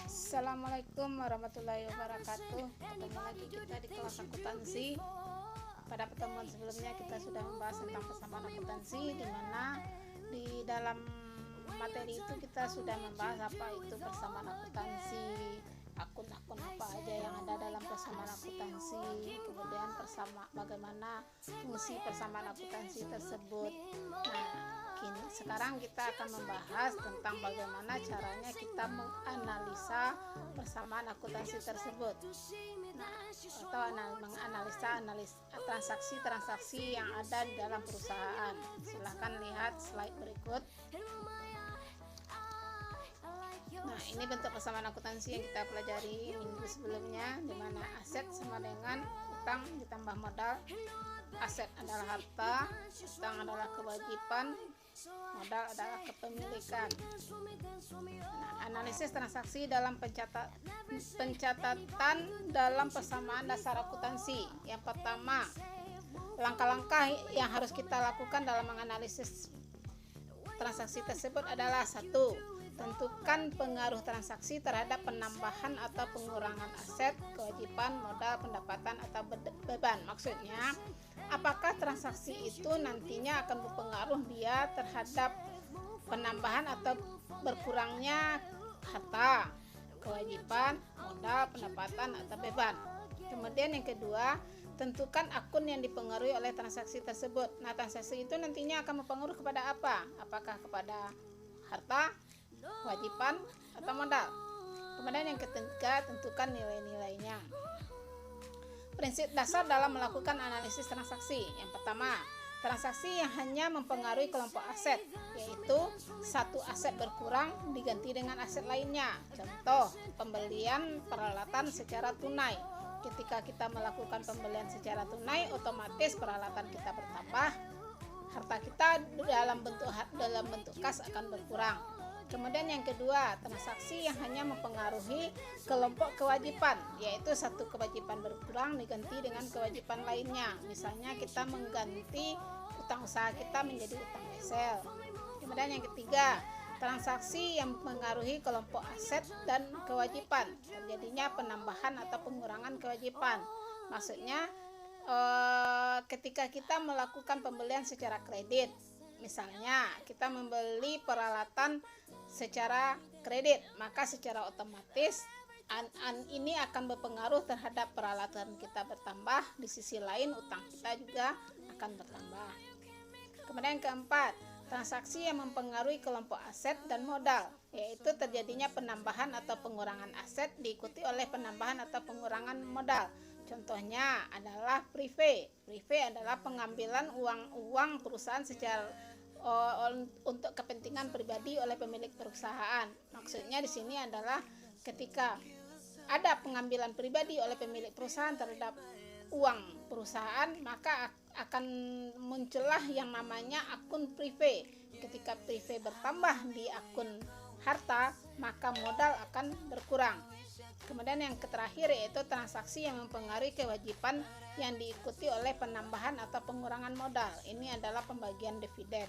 Assalamualaikum warahmatullahi wabarakatuh. Ketemu lagi kita di kelas akuntansi. Pada pertemuan sebelumnya kita sudah membahas tentang persamaan akuntansi, di mana di dalam materi itu kita sudah membahas apa itu persamaan akuntansi, akun-akun apa aja yang ada dalam persamaan akuntansi, kemudian bagaimana fungsi persamaan akuntansi tersebut. Sekarang kita akan membahas tentang bagaimana caranya kita menganalisa persamaan akuntansi tersebut, atau menganalisa transaksi-transaksi yang ada di dalam perusahaan. Silahkan lihat slide berikut. Nah, ini bentuk persamaan akuntansi yang kita pelajari minggu sebelumnya, di mana aset sama dengan utang ditambah modal. Aset adalah harta, utang adalah kewajiban, modal adalah kepemilikan. Nah, analisis transaksi dalam pencatatan dalam persamaan dasar akuntansi. Yang pertama, langkah-langkah yang harus kita lakukan dalam menganalisis transaksi tersebut adalah: 1. Tentukan pengaruh transaksi terhadap penambahan atau pengurangan aset, kewajiban, modal, pendapatan, atau beban. Maksudnya, apakah transaksi itu nantinya akan berpengaruh dia terhadap penambahan atau berkurangnya harta, kewajiban, modal, pendapatan, atau beban. Kemudian yang kedua, tentukan akun yang dipengaruhi oleh transaksi tersebut. Nah, transaksi itu nantinya akan berpengaruh kepada apa? Apakah kepada harta, kewajiban, atau modal. Kemudian yang ketiga, tentukan nilai-nilainya. Prinsip dasar dalam melakukan analisis transaksi. Yang pertama, transaksi yang hanya mempengaruhi kelompok aset, yaitu satu aset berkurang diganti dengan aset lainnya. Contoh, pembelian peralatan secara tunai. Ketika kita melakukan pembelian secara tunai, otomatis peralatan kita bertambah, harta kita dalam bentuk kas akan berkurang. Kemudian yang kedua, transaksi yang hanya mempengaruhi kelompok kewajiban, yaitu satu kewajiban berkurang diganti dengan kewajiban lainnya. Misalnya kita mengganti utang usaha kita menjadi utang wesel. Kemudian yang ketiga, transaksi yang mempengaruhi kelompok aset dan kewajiban, terjadinya penambahan atau pengurangan kewajiban. Maksudnya ketika kita melakukan pembelian secara kredit, misalnya kita membeli peralatan secara kredit, maka secara otomatis ini akan berpengaruh terhadap peralatan kita bertambah. Di sisi lain, utang kita juga akan bertambah. Kemudian yang keempat, transaksi yang mempengaruhi kelompok aset dan modal, yaitu terjadinya penambahan atau pengurangan aset diikuti oleh penambahan atau pengurangan modal. Contohnya adalah prive. Prive adalah pengambilan uang perusahaan secara untuk kepentingan pribadi oleh pemilik perusahaan. Maksudnya di sini adalah ketika ada pengambilan pribadi oleh pemilik perusahaan terhadap uang perusahaan, maka akan muncullah yang namanya akun prive. Ketika prive bertambah di akun harta, maka modal akan berkurang. Kemudian yang terakhir yaitu transaksi yang mempengaruhi kewajiban yang diikuti oleh penambahan atau pengurangan modal. Ini adalah pembagian dividen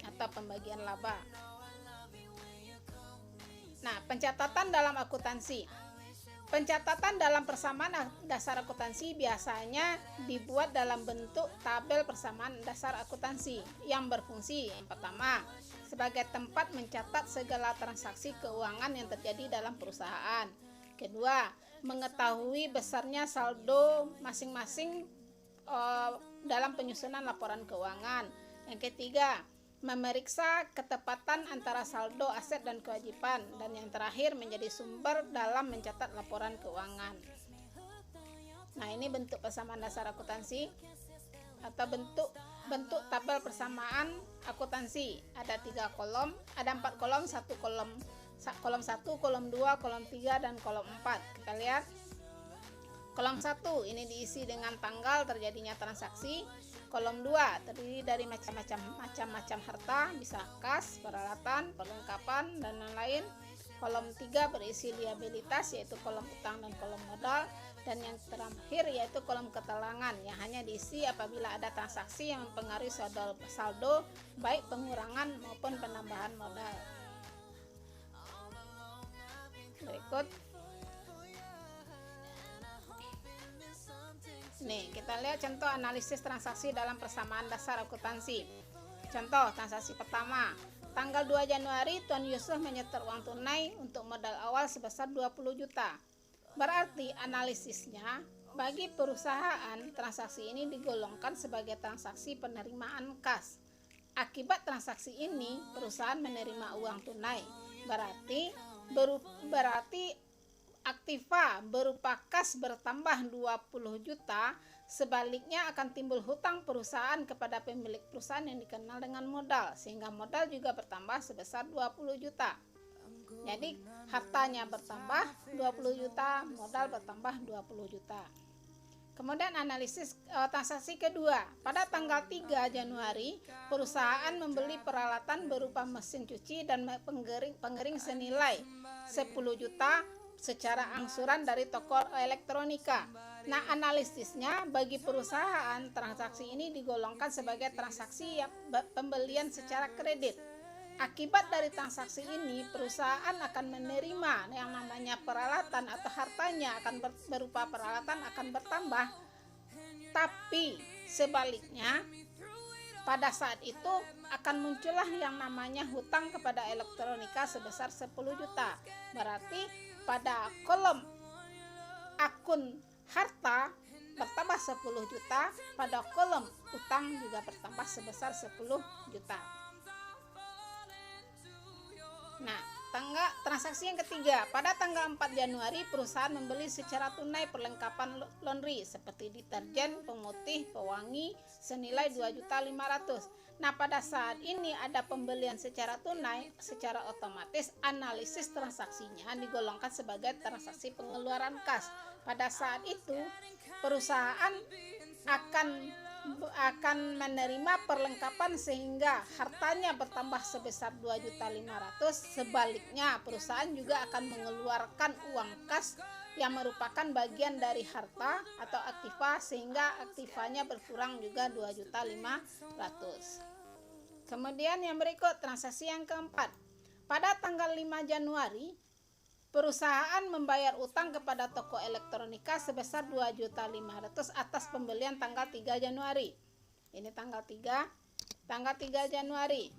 atau pembagian laba. Nah, pencatatan dalam akuntansi. Pencatatan dalam persamaan dasar akuntansi biasanya dibuat dalam bentuk tabel persamaan dasar akuntansi yang berfungsi, yang pertama, sebagai tempat mencatat segala transaksi keuangan yang terjadi dalam perusahaan. Kedua, mengetahui besarnya saldo masing-masing dalam penyusunan laporan keuangan. Yang ketiga, memeriksa ketepatan antara saldo aset dan kewajiban. Dan yang terakhir, menjadi sumber dalam mencatat laporan keuangan. Nah, ini bentuk persamaan dasar akuntansi atau bentuk tabel persamaan akuntansi. Ada 3 kolom, ada 4 kolom, 1 kolom 1, kolom 2, kolom 3, dan kolom 4. Kita lihat. Kolom 1 ini diisi dengan tanggal terjadinya transaksi. Kolom 2 terdiri dari macam-macam harta, bisa kas, peralatan, perlengkapan, dan lain-lain. Kolom 3 berisi liabilitas, yaitu kolom utang dan kolom modal. Dan yang terakhir yaitu kolom keterangan yang hanya diisi apabila ada transaksi yang mempengaruhi saldo baik pengurangan maupun penambahan modal. Berikut nih, kita lihat contoh analisis transaksi dalam persamaan dasar akuntansi. Contoh transaksi pertama, tanggal 2 Januari Tuan Yusuf menyetor uang tunai untuk modal awal sebesar 20 juta. Berarti analisisnya, bagi perusahaan transaksi ini digolongkan sebagai transaksi penerimaan kas. Akibat transaksi ini perusahaan menerima uang tunai. Berarti aktiva berupa kas bertambah 20 juta, sebaliknya akan timbul hutang perusahaan kepada pemilik perusahaan yang dikenal dengan modal, sehingga modal juga bertambah sebesar 20 juta. Jadi hartanya bertambah 20 juta, modal bertambah 20 juta. Kemudian analisis transaksi kedua. Pada tanggal 3 Januari, perusahaan membeli peralatan berupa mesin cuci dan pengering senilai 10 juta secara angsuran dari toko elektronika. Nah, analisisnya bagi perusahaan transaksi ini digolongkan sebagai transaksi pembelian secara kredit. Akibat dari transaksi ini, perusahaan akan menerima yang namanya peralatan atau hartanya akan berupa peralatan akan bertambah. Tapi sebaliknya, pada saat itu akan muncullah yang namanya hutang kepada elektronika sebesar 10 juta. Berarti pada kolom akun harta bertambah 10 juta, pada kolom utang juga bertambah sebesar 10 juta. Nah, transaksi yang ketiga, pada tanggal 4 Januari perusahaan membeli secara tunai perlengkapan laundry seperti deterjen, pemutih, pewangi senilai 2.500.000. Nah, pada saat ini ada pembelian secara tunai, secara otomatis analisis transaksinya digolongkan sebagai transaksi pengeluaran kas. Pada saat itu perusahaan akan menerima perlengkapan sehingga hartanya bertambah sebesar 2.500.000. Sebaliknya perusahaan juga akan mengeluarkan uang kas yang merupakan bagian dari harta atau aktiva sehingga aktivanya berkurang juga 2.500.000. Kemudian yang berikut transaksi yang keempat. Pada tanggal 5 Januari perusahaan membayar utang kepada toko elektronika sebesar 2.500.000 atas pembelian tanggal 3 Januari. Ini tanggal 3 Januari.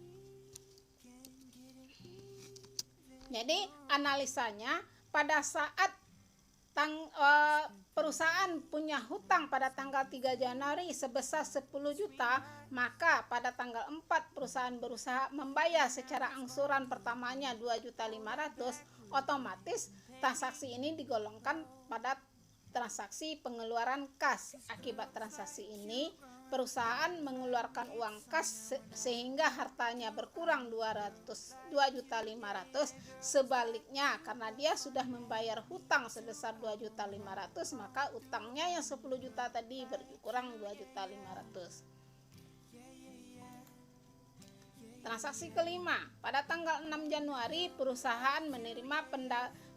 Jadi analisanya pada saat perusahaan punya hutang pada tanggal 3 Januari sebesar 10 juta, maka pada tanggal 4 perusahaan berusaha membayar secara angsuran pertamanya 2.500.000. Otomatis transaksi ini digolongkan pada transaksi pengeluaran kas. Akibat transaksi ini perusahaan mengeluarkan uang kas sehingga hartanya berkurang 2.500.000. Sebaliknya karena dia sudah membayar hutang sebesar 2.500.000, maka utangnya yang 10 juta tadi berkurang 2.500.000. Transaksi kelima, pada tanggal 6 Januari perusahaan menerima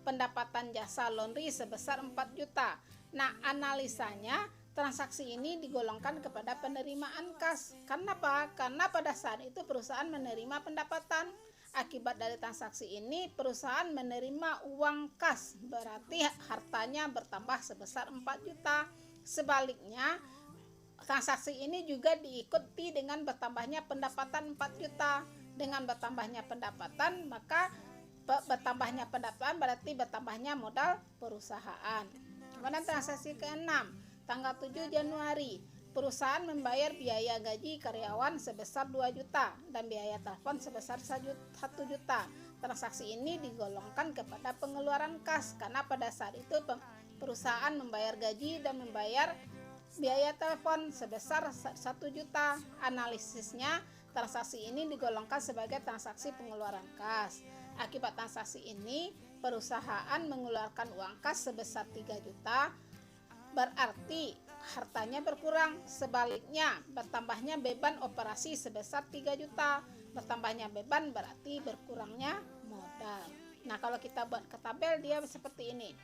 pendapatan jasa laundry sebesar 4 juta. Nah, analisanya transaksi ini digolongkan kepada penerimaan kas. Kenapa? Karena pada saat itu perusahaan menerima pendapatan. Akibat dari transaksi ini perusahaan menerima uang kas, berarti hartanya bertambah sebesar 4 juta. Sebaliknya transaksi ini juga diikuti dengan bertambahnya pendapatan 4 juta. Dengan bertambahnya pendapatan, maka bertambahnya pendapatan berarti bertambahnya modal perusahaan. Kemudian transaksi ke-6, tanggal 7 Januari, perusahaan membayar biaya gaji karyawan sebesar 2 juta dan biaya telepon sebesar 1 juta. Transaksi ini digolongkan kepada pengeluaran kas karena pada saat itu perusahaan membayar gaji dan membayar biaya telepon sebesar 1 juta. Analisisnya transaksi ini digolongkan sebagai transaksi pengeluaran kas. Akibat transaksi ini perusahaan mengeluarkan uang kas sebesar 3 juta, berarti hartanya berkurang. Sebaliknya bertambahnya beban operasi sebesar 3 juta. Bertambahnya beban berarti berkurangnya modal. Nah, kalau kita buat ke tabel dia seperti ini.